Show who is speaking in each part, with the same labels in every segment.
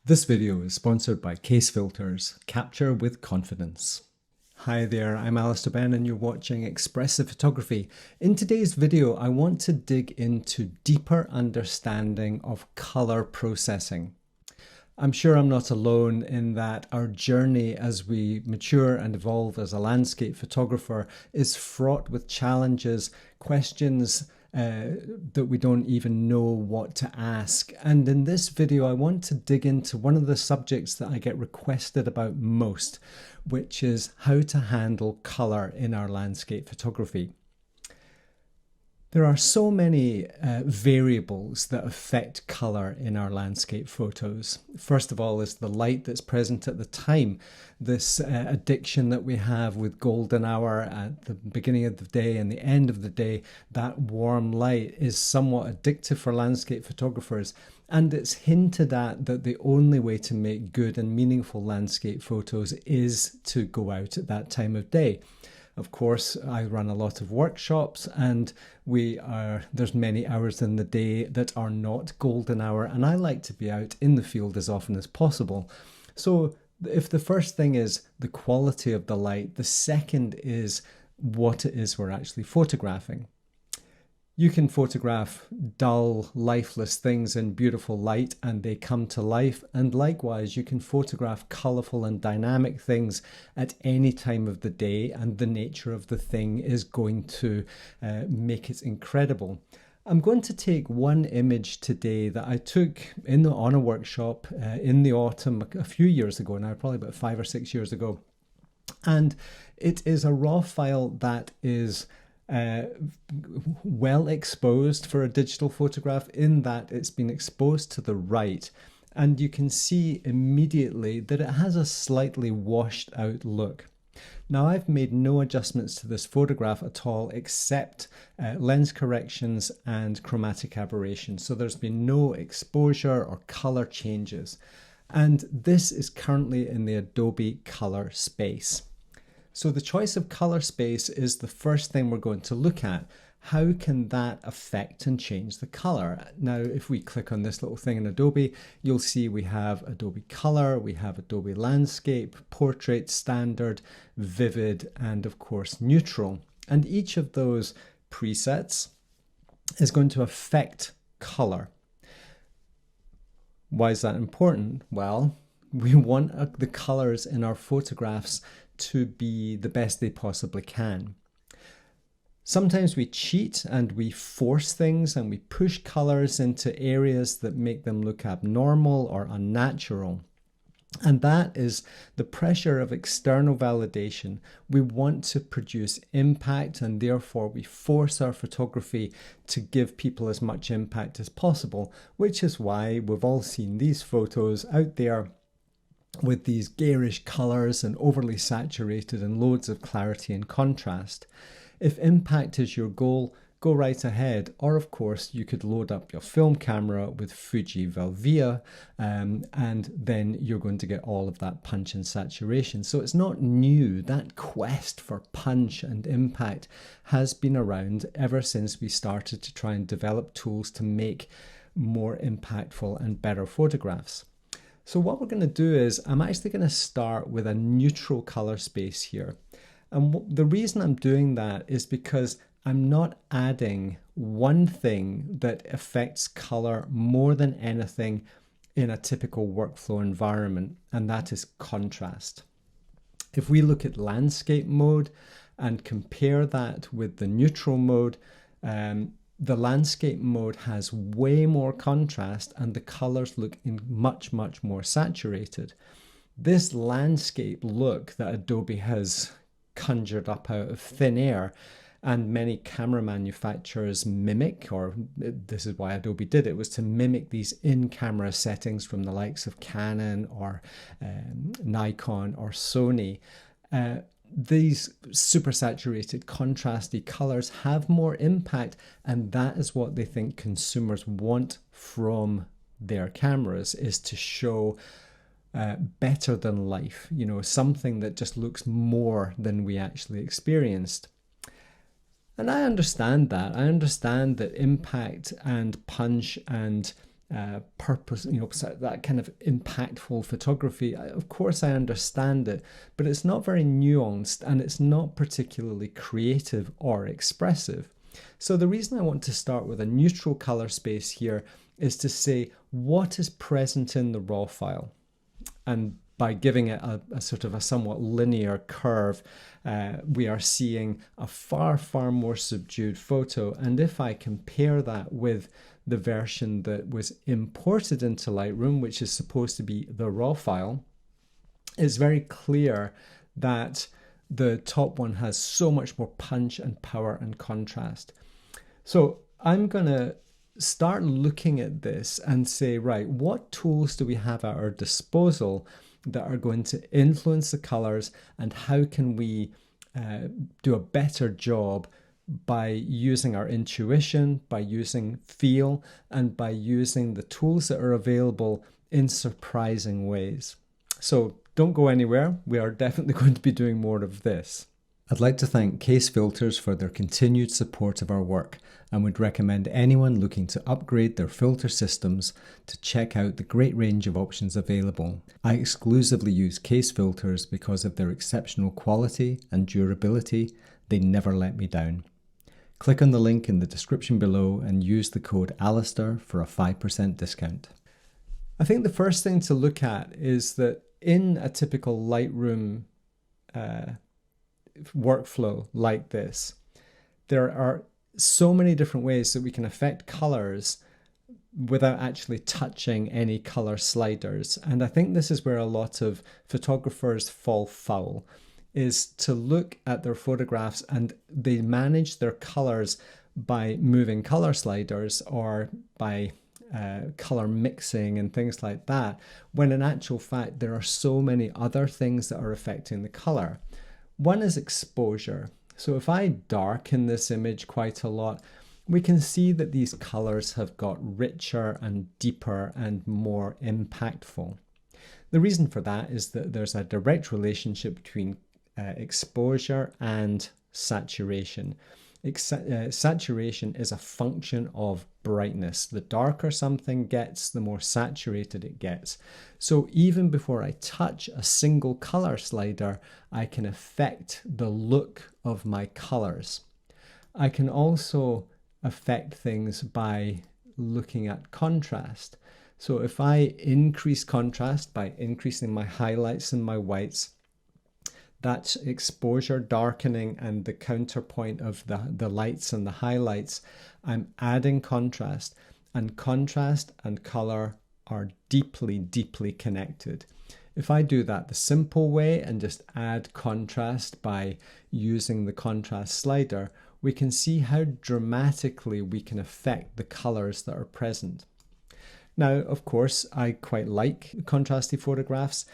Speaker 1: This video is sponsored by Case Filters, Capture with Confidence. Hi there, I'm Alistair Ben and you're watching Expressive Photography. In today's video, I want to dig into deeper understanding of color processing. I'm sure I'm not alone in that our journey as we mature and evolve as a landscape photographer is fraught with challenges, questions, that we don't even know what to ask. And in this video, I want to dig into one of the subjects that I get requested about most, which is how to handle color in our landscape photography. There are so many variables that affect color in our landscape photos. First of all is the light that's present at the time. This addiction that we have with golden hour at the beginning of the day and the end of the day, that warm light is somewhat addictive for landscape photographers. And it's hinted at that the only way to make good and meaningful landscape photos is to go out at that time of day. Of course, I run a lot of workshops and there's many hours in the day that are not golden hour, and I like to be out in the field as often as possible. So if the first thing is the quality of the light, the second is what it is we're actually photographing. You can photograph dull, lifeless things in beautiful light and they come to life. And likewise, you can photograph colorful and dynamic things at any time of the day, and the nature of the thing is going to make it incredible. I'm going to take one image today that I took on a workshop in the autumn a few years ago now, probably about 5 or 6 years ago. And it is a raw file that is well exposed for a digital photograph, in that it's been exposed to the right, and you can see immediately that it has a slightly washed out look. Now, I've made no adjustments to this photograph at all except lens corrections and chromatic aberration, so there's been no exposure or color changes, and this is currently in the Adobe color space. So the choice of color space is the first thing we're going to look at. How can that affect and change the color? Now, if we click on this little thing in Adobe, you'll see we have Adobe Color, we have Adobe Landscape, Portrait, Standard, Vivid, and of course Neutral. And each of those presets is going to affect color. Why is that important? Well, we want the colors in our photographs to be the best they possibly can. Sometimes we cheat and we force things and we push colors into areas that make them look abnormal or unnatural. And that is the pressure of external validation. We want to produce impact, and therefore we force our photography to give people as much impact as possible, which is why we've all seen these photos out there with these garish colors and overly saturated and loads of clarity and contrast. If impact is your goal, go right ahead. Or of course, you could load up your film camera with Fuji Velvia, and then you're going to get all of that punch and saturation. So it's not new. That quest for punch and impact has been around ever since we started to try and develop tools to make more impactful and better photographs. So what we're going to do is I'm actually going to start with a neutral color space here. And the reason I'm doing that is because I'm not adding one thing that affects color more than anything in a typical workflow environment, and that is contrast. If we look at landscape mode and compare that with the neutral mode, the landscape mode has way more contrast and the colors look much more saturated. This landscape look that Adobe has conjured up out of thin air, and many camera manufacturers mimic, or this is why Adobe did it, was to mimic these in-camera settings from the likes of Canon or Nikon or Sony. These super saturated, contrasty colors have more impact, and that is what they think consumers want from their cameras, is to show better than life, something that just looks more than we actually experienced. And I understand that. I understand that impact and punch and purpose, that kind of impactful photography. Of course, I understand it, but it's not very nuanced and it's not particularly creative or expressive. So the reason I want to start with a neutral color space here is to say what is present in the raw file. And by giving it a sort of a somewhat linear curve, we are seeing a far, far more subdued photo. And if I compare that with the version that was imported into Lightroom, which is supposed to be the raw file, it's very clear that the top one has so much more punch and power and contrast. So I'm going to start looking at this and say, right, what tools do we have at our disposal that are going to influence the colors, and how can we do a better job by using our intuition, by using feel, and by using the tools that are available in surprising ways. So don't go anywhere. We are definitely going to be doing more of this. I'd like to thank Case Filters for their continued support of our work, and would recommend anyone looking to upgrade their filter systems to check out the great range of options available. I exclusively use Case Filters because of their exceptional quality and durability. They never let me down. Click on the link in the description below and use the code Alistair for a 5% discount. I think the first thing to look at is that in a typical Lightroom workflow like this, there are so many different ways that we can affect colors without actually touching any color sliders. And I think this is where a lot of photographers fall foul, is to look at their photographs and they manage their colors by moving color sliders or by color mixing and things like that, when in actual fact there are so many other things that are affecting the color. One is exposure. So if I darken this image quite a lot, we can see that these colors have got richer and deeper and more impactful. The reason for that is that there's a direct relationship between exposure and saturation. Saturation is a function of brightness. The darker something gets, the more saturated it gets. So even before I touch a single color slider, I can affect the look of my colors. I can also affect things by looking at contrast. So if I increase contrast by increasing my highlights and my whites, that exposure darkening and the counterpoint of the lights and the highlights, I'm adding contrast, and contrast and color are deeply, deeply connected. If I do that the simple way and just add contrast by using the contrast slider, we can see how dramatically we can affect the colors that are present. Now, of course, I quite like contrasty photographs,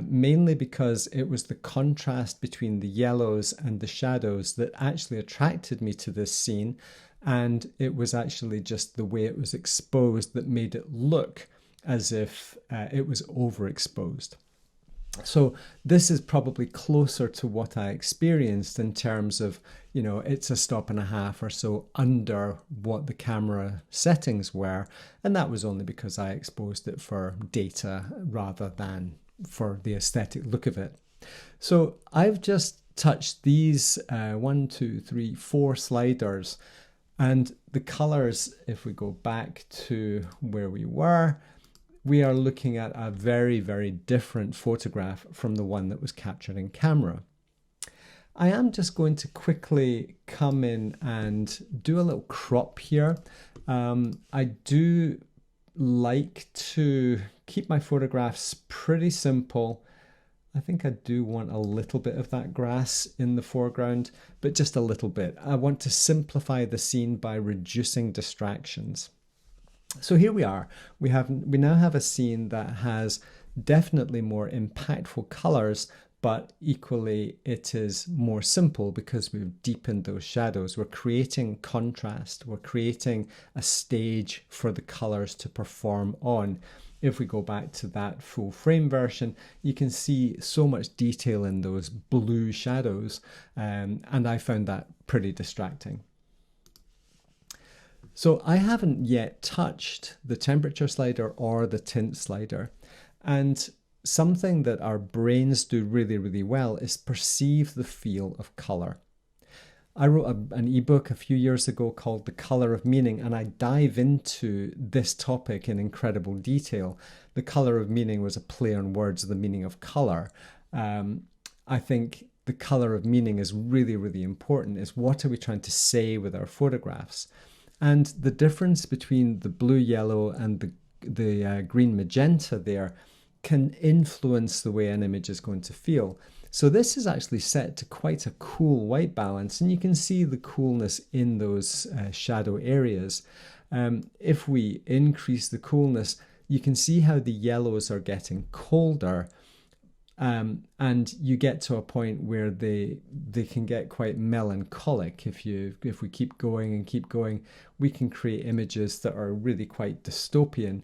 Speaker 1: mainly because it was the contrast between the yellows and the shadows that actually attracted me to this scene, and it was actually just the way it was exposed that made it look as if it was overexposed. So this is probably closer to what I experienced in terms of, it's a stop and a half or so under what the camera settings were. And that was only because I exposed it for data rather than for the aesthetic look of it. So I've just touched these 4 sliders, and the colors, if we go back to where we were, we are looking at a very, very different photograph from the one that was captured in camera. I am just going to quickly come in and do a little crop here. I do like to keep my photographs pretty simple. I think I do want a little bit of that grass in the foreground, but just a little bit. I want to simplify the scene by reducing distractions. So here we are. We now have a scene that has definitely more impactful colors, but equally it is more simple because we've deepened those shadows. We're creating contrast. We're creating a stage for the colors to perform on. If we go back to that full frame version, you can see so much detail in those blue shadows, and I found that pretty distracting. So I haven't yet touched the temperature slider or the tint slider. And something that our brains do really, really well is perceive the feel of color. I wrote an ebook a few years ago called The Color of Meaning, and I dive into this topic in incredible detail. The Color of Meaning was a play on words, the meaning of color. I think the color of meaning is really, really important. Is what are we trying to say with our photographs? And the difference between the blue, yellow, and the green, magenta there can influence the way an image is going to feel. So this is actually set to quite a cool white balance, and you can see the coolness in those shadow areas. If we increase the coolness, you can see how the yellows are getting colder, and you get to a point where they can get quite melancholic. If we keep going and keep going, we can create images that are really quite dystopian.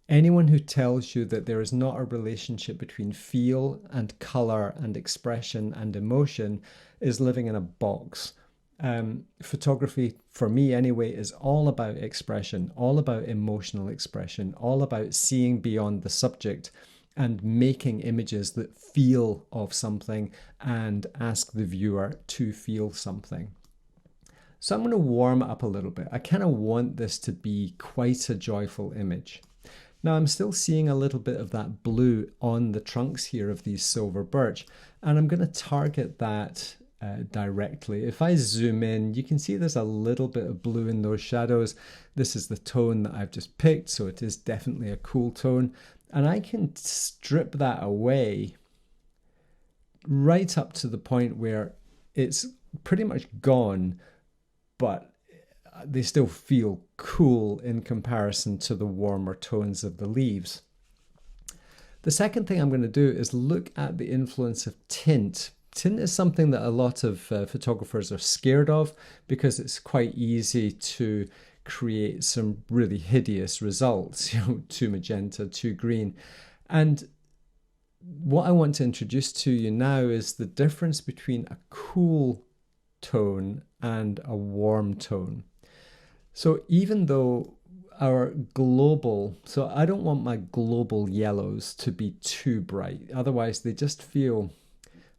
Speaker 1: Anyone who tells you that there is not a relationship between feel and color and expression and emotion is living in a box. Photography, for me anyway, is all about expression, all about emotional expression, all about seeing beyond the subject and making images that feel of something and ask the viewer to feel something. So I'm going to warm it up a little bit. I kind of want this to be quite a joyful image. Now I'm still seeing a little bit of that blue on the trunks here of these silver birch, and I'm going to target that directly. If I zoom in, you can see there's a little bit of blue in those shadows. This is the tone that I've just picked, so it is definitely a cool tone, and I can strip that away right up to the point where it's pretty much gone, but they still feel cool in comparison to the warmer tones of the leaves. The second thing I'm going to do is look at the influence of tint. Tint is something that a lot of photographers are scared of because it's quite easy to create some really hideous results, too magenta, too green. And what I want to introduce to you now is the difference between a cool tone and a warm tone. So even though so I don't want my global yellows to be too bright, otherwise they just feel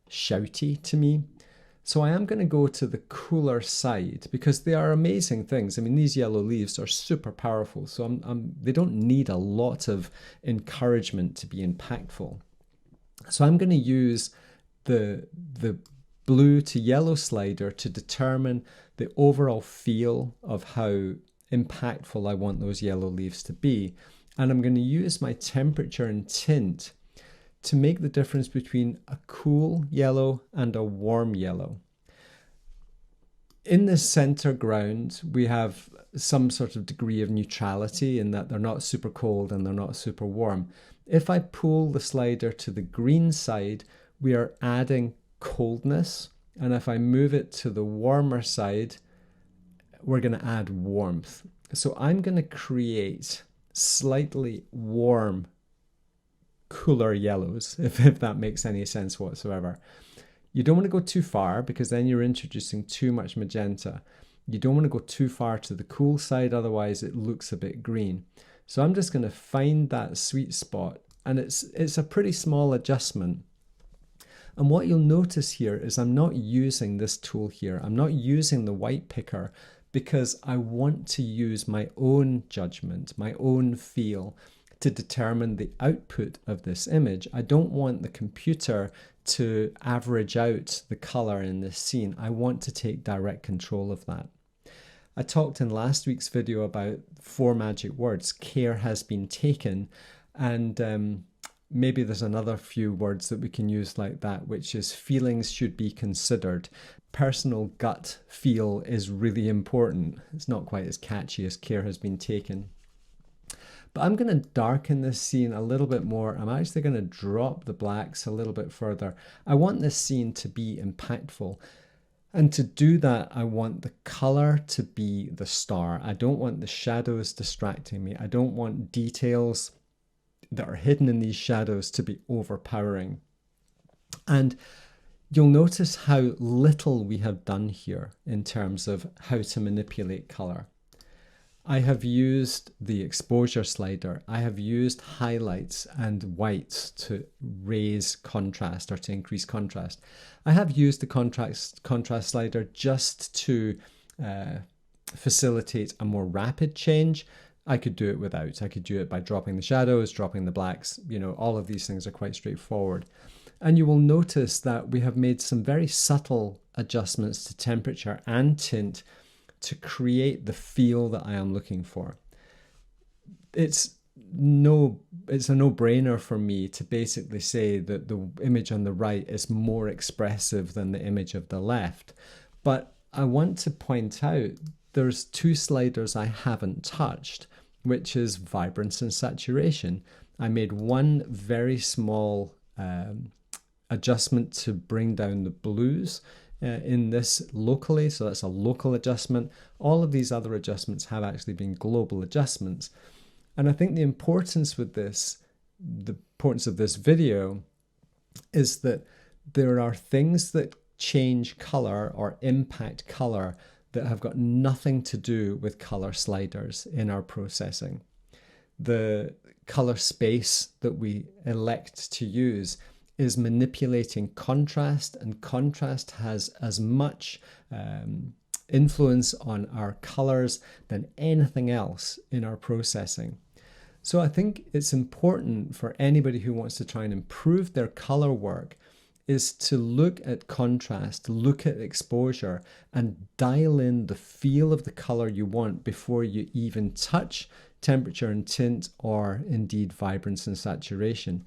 Speaker 1: shouty to me. So I am going to go to the cooler side because they are amazing things. I mean, these yellow leaves are super powerful, so they don't need a lot of encouragement to be impactful. So I'm going to use the blue to yellow slider to determine the overall feel of how impactful I want those yellow leaves to be. And I'm going to use my temperature and tint to make the difference between a cool yellow and a warm yellow. In the center ground, we have some sort of degree of neutrality in that they're not super cold and they're not super warm. If I pull the slider to the green side, we are adding coldness, and if I move it to the warmer side, we're going to add warmth. So I'm going to create slightly warm, cooler yellows, if that makes any sense whatsoever. You don't want to go too far because then you're introducing too much magenta. You don't want to go too far to the cool side, otherwise it looks a bit green. So I'm just going to find that sweet spot, and it's a pretty small adjustment. And what you'll notice here is I'm not using this tool here. I'm not using the white picker because I want to use my own judgment, my own feel to determine the output of this image. I don't want the computer to average out the color in this scene. I want to take direct control of that. I talked in last week's video about 4 magic words. Care has been taken, and maybe there's another few words that we can use like that, which is feelings should be considered. Personal gut feel is really important. It's not quite as catchy as care has been taken. But I'm going to darken this scene a little bit more. I'm actually going to drop the blacks a little bit further. I want this scene to be impactful. And to do that, I want the color to be the star. I don't want the shadows distracting me. I don't want details that are hidden in these shadows to be overpowering. And you'll notice how little we have done here in terms of how to manipulate color. I have used the exposure slider. I have used highlights and whites to raise contrast or to increase contrast. I have used the contrast slider just to facilitate a more rapid change. I could do it without. I could do it by dropping the shadows, dropping the blacks. You know, all of these things are quite straightforward. And you will notice that we have made some very subtle adjustments to temperature and tint to create the feel that I am looking for. It's a no-brainer for me to basically say that the image on the right is more expressive than the image of the left. But I want to point out there's two sliders I haven't touched, which is vibrance and saturation. I made one very small adjustment to bring down the blues in this locally, so that's a local adjustment. All of these other adjustments have actually been global adjustments. And I think the importance of this video is that there are things that change color or impact color that have got nothing to do with color sliders in our processing. The color space that we elect to use is manipulating contrast, and contrast has as much influence on our colors than anything else in our processing. So I think it's important for anybody who wants to try and improve their color work is to look at contrast, look at exposure, and dial in the feel of the color you want before you even touch temperature and tint, or indeed vibrance and saturation.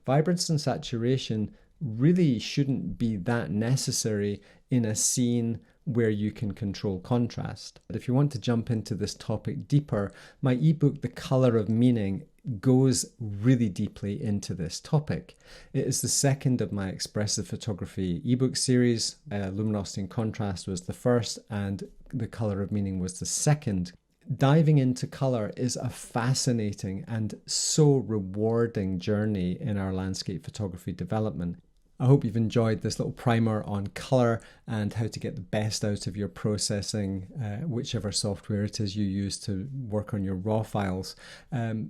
Speaker 1: Vibrance and saturation really shouldn't be that necessary in a scene where you can control contrast. But if you want to jump into this topic deeper, my ebook, The Color of Meaning, goes really deeply into this topic. It is the second of my expressive photography ebook series. Luminosity and Contrast was the first, and The Color of Meaning was the second. Diving into color is a fascinating and so rewarding journey in our landscape photography development. I hope you've enjoyed this little primer on color and how to get the best out of your processing, whichever software it is you use to work on your raw files.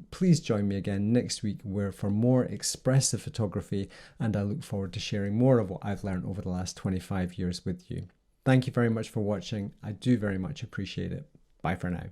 Speaker 1: Please join me again next week for more expressive photography, and I look forward to sharing more of what I've learned over the last 25 years with you. Thank you very much for watching. I do very much appreciate it. Bye for now.